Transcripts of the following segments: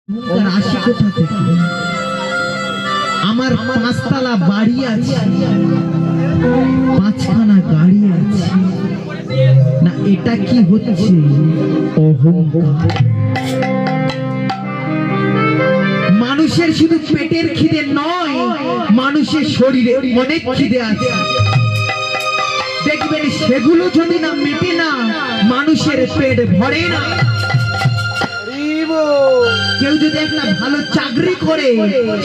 আসি কোথা থেকে? আমার পাঁচতলা বাড়ি আছে, পাঁচখানা গাড়ি আছে, না এটা কি হচ্ছে? অহংকার। মানুষের শুধু পেটের খিদে নয়, মানুষের শরীরে অনেক খিদে আছে। দেখবেন সেগুলো যদি না মেটে না, মানুষের পেট ভরে না। কেউ যদি একটা ভালো চাকরি করে,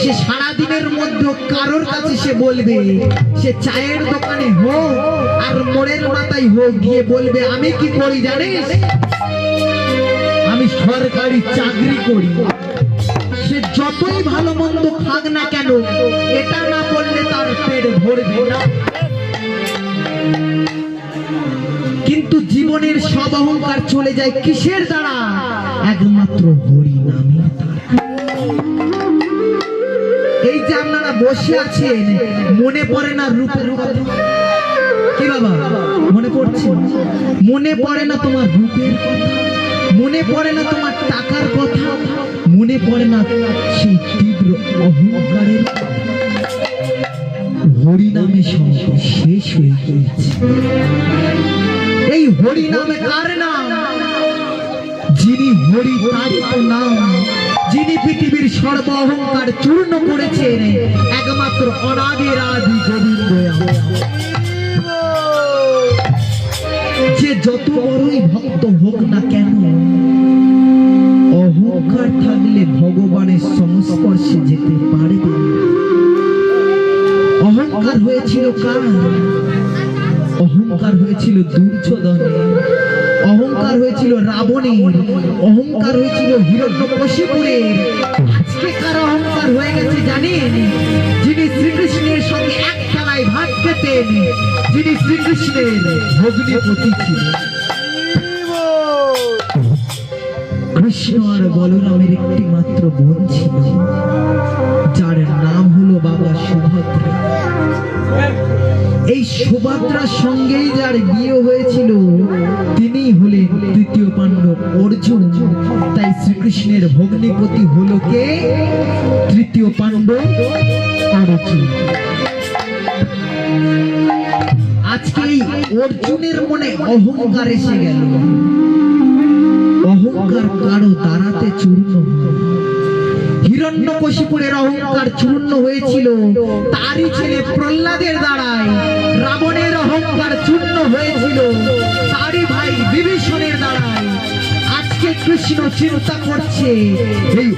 সে সারাদিনের মধ্যে কারোর কাছে সে বলবে, সে চায়ের দোকানে হোক আর মোড়ের মাথায় হোক, গিয়ে বলবে আমি কি করি জানিস? আমি সরকারি চাকরি করি। সে যতই ভালো মন্দ খাক না কেন, এটা না বললে তার পেট ভরবে না। কিন্তু জীবনের সব অহংকার চলে যায় কিসের দ্বারা? একমাত্র হরি নামের দ্বারা। এই যে আপনারা বসে আছেন, মনে পড়ে না রূপের কথা? কি বাবা মনে পড়ছে? মনে পড়ে না তোমার রূপের কথা? মনে পড়ে না তোমার টাকার কথা? মনে পড়ে না সেই তীব্র অহংকারের? হরি নামে সম্পদ শেষ হয়ে গিয়েছে। এই হরি নামে কার নাম? যিনি হরি তার নাম, যিনি পৃথিবীর সর্ব অহংকার চূর্ণ করেছেন, একমাত্র অনাদির আদি গোবিন্দ। যে যত বড়ই ভক্ত হোক না কেন, অহংকার থাকলে ভগবানের সংস্পর্শে যেতে পারবে না। অহংকার হয়েছিল কার? অহংকার হয়েছিল দুর্যোধনের, অহংকার হয়েছিল রাবণের, অহংকার হয়েছিল হিরণ্যকশিপুরের। আজকে কার অহংকার হয়ে গেছে জানেন? যিনি শ্রীকৃষ্ণের সঙ্গে এক থালায় ভাত খেতেন, যিনি শ্রীকৃষ্ণের ভগ্নিপতি ছিলেন। কৃষ্ণ আর বলরামের একটি মাত্র বোন ছিল, যার নাম হলো বাবা সুভদ্রা। এই সুভদ্রার সঙ্গেই যার বিয়ে হয়েছিল, তিনি হলেন তৃতীয় পাণ্ডব অর্জুন। তাই শ্রীকৃষ্ণের ভগ্নিপতি হলো কে? তৃতীয় পাণ্ডব অর্জুন। আজকে এই অর্জুনের মনে অহংকার এসে গেল। অহংকার কারো দাঁড়াতে চূর্ণ হয়। হিরণ্যকশিপুরের অহংকার চূর্ণ হয়েছিল তারই ছেলে প্রহ্লাদের দ্বারায়। রাবণের অহংকার চূর্ণ হয়েছিল তারই ভাই বিভীষণের দ্বারায়। আজকে কৃষ্ণ চিন্তা করছে এই